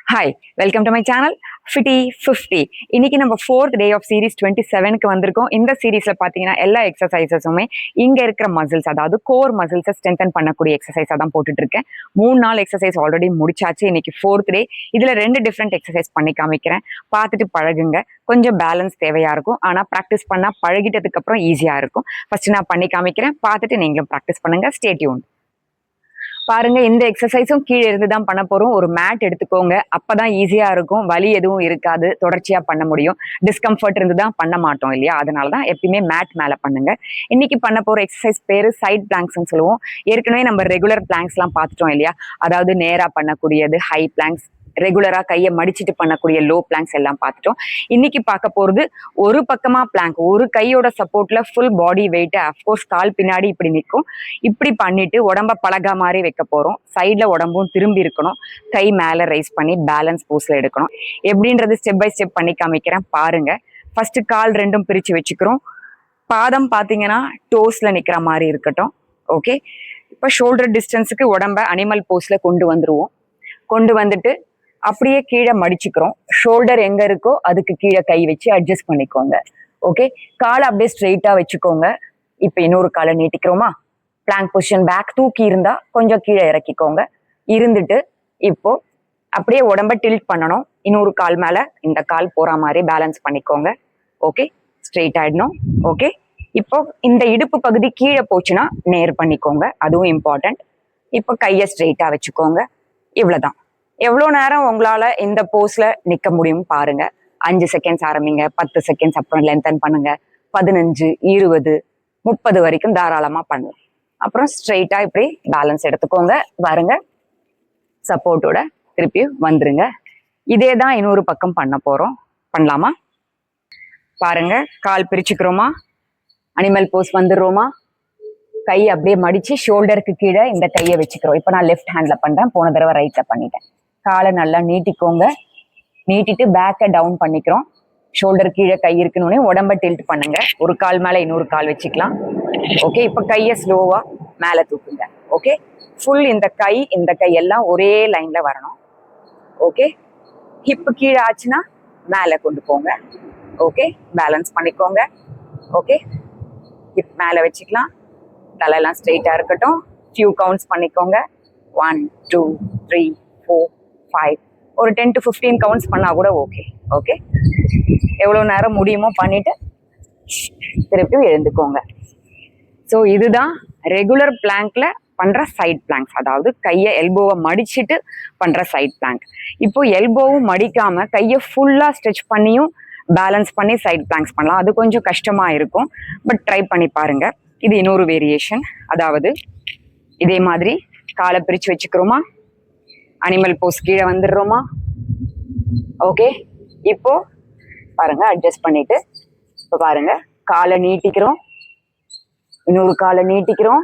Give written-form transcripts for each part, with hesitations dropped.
Hi, welcome to my channel Fitty 50. இன்னைக்கு நம்ம 4th day of series 27க்கு வந்திருக்கோம். இந்த சீரீஸ்ல பாத்தீங்கன்னா எல்லா எக்ஸசைசஸுமே இங்க இருக்கிற மசில்ஸ், அதாவது கோர் மசில்ஸை ஸ்ட்ரென்தன் பண்ணக்கூடிய எக்ஸசைஸா தான் போட்டுட்டு இருக்கேன். 3 எக்ஸசைஸ் ஆல்ரெடி முடிச்சாச்சு. இன்னைக்கு 4th day. இதுல 2 டிஃப்ரெண்ட் எக்ஸசைஸ் பண்ணி காமிக்கிறேன். பார்த்துட்டு பழகுங்க. கொஞ்சம் பேலன்ஸ் தேவையா இருக்கும். ஆனா ப்ராக்டிஸ் பண்ணா பழகிட்டதுக்கு அப்புறம் ஈஸியா இருக்கும். ஃபர்ஸ்ட் நான் பண்ணி காமிக்கிறேன். பார்த்துட்டு நீங்களும் ப்ராக்டிஸ் பண்ணுங்க. Stay tune. பாருங்க, இந்த எக்ஸசைஸும் கீழே இருந்து தான் பண்ண போறோம். ஒரு மேட் எடுத்துக்கோங்க. அப்பதான் ஈஸியா இருக்கும். வலி எதுவும் இருக்காது. தொடர்ச்சியா பண்ண முடியும். டிஸ்கம்ஃபர்ட் இருந்து தான் பண்ண மாட்டோம் இல்லையா? அதனாலதான் எப்பயுமே மேட் மேல பண்ணுங்க. இன்னைக்கு பண்ண போற எக்ஸசைஸ் பேரு சைட் பிளாங்க்ஸ் சொல்லுவோம். ஏற்கனவே நம்ம ரெகுலர் பிளாங்க்ஸ் எல்லாம் பார்த்துட்டோம் இல்லையா? அதாவது நேரா பண்ணக்கூடியது ஹை பிளாங்க்ஸ், ரெகுலரா கையை மடிச்சிட்டு பண்ணக்கூடிய லோ பிளாங்க்ஸ் எல்லாம் பார்த்துட்டோம். இன்னைக்கு பார்க்க போறது ஒரு பக்கமா பிளாங்க், ஒரு கையோட சப்போர்ட்ல ஃபுல் பாடி வெயிட், அஃப்கோர்ஸ் கால் பின்னாடி இப்படி நிற்கும். இப்படி பண்ணிட்டு உடம்ப பழகா மாதிரி வைக்க போறோம். சைட்ல உடம்பும் திரும்பி இருக்கணும். கை மேல ரைஸ் பண்ணி பேலன்ஸ் போஸ்ல எடுக்கணும். எப்படின்றது ஸ்டெப் பை ஸ்டெப் பண்ணி காமிக்கிறேன் பாருங்க. ஃபர்ஸ்ட் கால் ரெண்டும் பிரிச்சு வச்சுக்கிறோம். பாதம் பாத்தீங்கன்னா டோஸ்ல நிக்கிற மாதிரி இருக்கட்டும். ஓகே, இப்ப ஷோல்டர் டிஸ்டன்ஸுக்கு உடம்ப அனிமல் போஸ்ல கொண்டு வந்துருவோம். கொண்டு வந்துட்டு அப்படியே கீழே மடிச்சுக்கிறோம். ஷோல்டர் எங்க இருக்கோ அதுக்கு கீழே கை வச்சு அட்ஜஸ்ட் பண்ணிக்கோங்க. ஓகே, காலை அப்படியே ஸ்ட்ரெயிட்டா வச்சுக்கோங்க. இப்ப இன்னொரு காலை நீட்டிக்கிறோமா? Blank position. பேக் தூக்கி இருந்தா கொஞ்சம் கீழே இறக்கிக்கோங்க. இருந்துட்டு இப்போ அப்படியே உடம்ப டில்ட் பண்ணணும். இன்னொரு கால் மேல இந்த கால் போற மாதிரி பேலன்ஸ் பண்ணிக்கோங்க. ஓகே, ஸ்ட்ரெயிட் ஆயிடணும். ஓகே, இப்போ இந்த இடுப்பு பகுதி கீழே போச்சுன்னா நேர் பண்ணிக்கோங்க, அதுவும் இம்பார்ட்டன்ட். இப்போ கையை ஸ்ட்ரெயிட்டா வச்சுக்கோங்க. இவ்வளவுதான். எவ்வளோ நேரம் உங்களால இந்த போஸ்ல நிக்க முடியும் பாருங்க. 5 செகண்ட்ஸ் ஆரம்பிங்க, 10 செகண்ட்ஸ் அப்புறம் லென்தன் பண்ணுங்க, 15, 20, 30 வரைக்கும் தாராளமா பண்ணலாம். அப்புறம் ஸ்ட்ரெயிட்டா இப்படி பேலன்ஸ் எடுத்துக்கோங்க. பாருங்க, சப்போர்ட்டோட திருப்பி வந்துருங்க. இதே தான் இன்னொரு பக்கம் பண்ண போறோம். பண்ணலாமா? பாருங்க, கால் பிரிச்சுக்கிறோமா? அனிமல் போஸ் வந்துடுறோமா? கை அப்படியே மடிச்சு ஷோல்டருக்கு கீழே இந்த கையை வச்சுக்கிறோம். இப்போ நான் லெஃப்ட் ஹேண்ட்ல பண்றேன், போன தடவை ரைட்ல பண்ணிட்டேன். காலை நல்லா நீட்டிக்கோங்க. நீட்டிட்டு பேக்கை டவுன் பண்ணிக்கிறோம். ஷோல்டர் கீழே கை இருக்கணும்னே உடம்ப டில்ட் பண்ணுங்க. ஒரு கால் மேல இன்னொரு கால் வச்சுக்கலாம். ஓகே, இப்ப கையை ஸ்லோவா மேல தூக்குங்க. ஓகே, ஃபுல் இந்த கை எல்லாம் ஒரே லைன்ல வரணும். ஓகே, ஹிப் கீழே ஆச்சுன்னா மேல கொண்டு போங்க. ஓகே, பேலன்ஸ் பண்ணிக்கோங்க. ஓகே, ஹிப் மேல வச்சுக்கலாம். தலையெல்லாம் ஸ்ட்ரெயிட்டா இருக்கட்டும். ஃபியூ கவுண்ட்ஸ் பண்ணிக்கோங்க. 1, 2, 3, 4, 5, ஒரு 10 to 15 கவுண்ட்ஸ் பண்ணா கூட ஓகே. ஓகே, எவ்வளவு நேரம் முடியுமோ பண்ணிட்டு திருப்பி எழுந்துக்கோங்க. ஸோ இதுதான் ரெகுலர் பிளாங்க்ல பண்ற சைட் பிளாங்க்ஸ், அதாவது கையை எல்போவை மடிச்சுட்டு பண்ற சைட் பிளாங்க். இப்போ எல்போவும் மடிக்காம கையை ஃபுல்லா ஸ்ட்ரெச் பண்ணியும் பேலன்ஸ் பண்ணி சைட் பிளாங்க்ஸ் பண்ணலாம். அது கொஞ்சம் கஷ்டமா இருக்கும், பட் ட்ரை பண்ணி பாருங்க. இது இன்னொரு வேரியேஷன். அதாவது இதே மாதிரி காலை பிரிச்சு வச்சுக்கிறோமா? அனிமல் போஸ் கீழே வந்துடுறோமா? ஓகே, இப்போ பாருங்க, அட்ஜஸ்ட் பண்ணிட்டு இப்போ பாருங்க, காலை நீட்டிக்கிறோம், இன்னொரு காலை நீட்டிக்கிறோம்,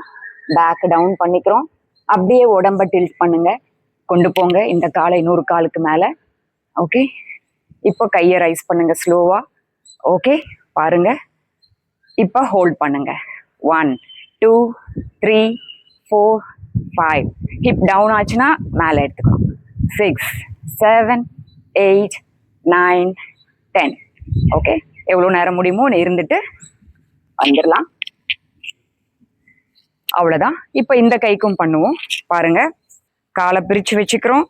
பேக் டவுன் பண்ணிக்கிறோம். அப்படியே உடம்ப டில்ட் பண்ணுங்க, கொண்டு போங்க இந்த காலை இன்னொரு காலுக்கு மேல. ஓகே, இப்போ கையை ரைஸ் பண்ணுங்க ஸ்லோவா. ஓகே, பாருங்க, இப்போ ஹோல்ட் பண்ணுங்க. 1, 2, 3, 4, 5. ஹிப் டவுன் ஆச்சுன்னா மேலே எடுத்துக்கணும். 6, 7, 8, 9, 10. ஓகே, எவ்வளோ நேரம் முடியுமோ இருந்துட்டு வந்துடலாம். அவ்வளோதான். இப்போ இந்த கைக்கும் பண்ணுவோம். பாருங்க, காலை பிரிச்சு வச்சுக்கிறோம்,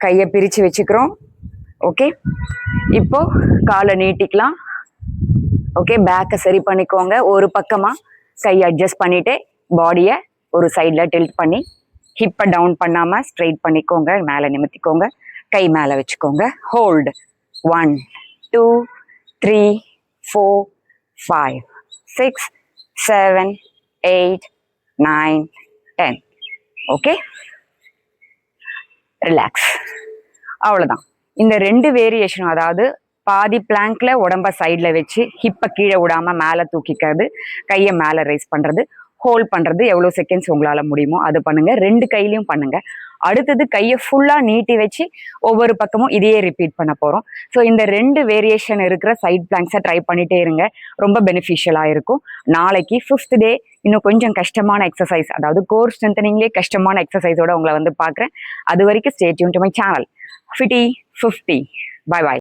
கையை பிரிச்சு வச்சுக்கிறோம். ஓகே, இப்போ காலை நீட்டிக்கலாம். ஓகே, பேக்கை சரி பண்ணிக்கோங்க. ஒரு பக்கமா கை அட்ஜஸ்ட் பண்ணிட்டு பாடியை ஒரு சைட்ல டில்ட் பண்ணி ஹிப்பை டவுன் பண்ணாம ஸ்ட்ரெயிட் பண்ணிக்கோங்க. மேலே நிமித்திக்கோங்க. கை மேலே வச்சுக்கோங்க. ஹோல்டு. 1, 2, 3, 4, 5, 6, 7, 8, 9, 10. Okay, relax. அவ்வளோதான். இந்த 2 வேரியேஷன், அதாவது பாதி பிளாங்க்ல உடம்ப சைட்ல வச்சு ஹிப்பை கீழே விடாம மேல தூக்கிக்கிறது, கையை மேல ரைஸ் பண்றது, ஹோல்ட் பண்றது, எவ்வளவு செகண்ட்ஸ் உங்களால முடியுமோ அது பண்ணுங்க. 2 கையிலையும் பண்ணுங்க. அடுத்தது கையை ஃபுல்லா நீட்டி வச்சு ஒவ்வொரு பக்கமும் இதையே ரிப்பீட் பண்ண போறோம். ஸோ இந்த 2 வேரியேஷன் இருக்கிற சைட் பிளாங்க்ஸை ட்ரை பண்ணிட்டே இருங்க, ரொம்ப பெனிஃபிஷியலா இருக்கும். நாளைக்கு 5th டே இன்னும் கொஞ்சம் கஷ்டமான எக்ஸசைஸ், அதாவது கோர் ஸ்ட்ரென்தனிங்லேயே கஷ்டமான எக்ஸசைஸோட உங்களை வந்து பார்க்குறேன். அது வரைக்கும் stay tune to my channel. Fifty 50. Bye bye.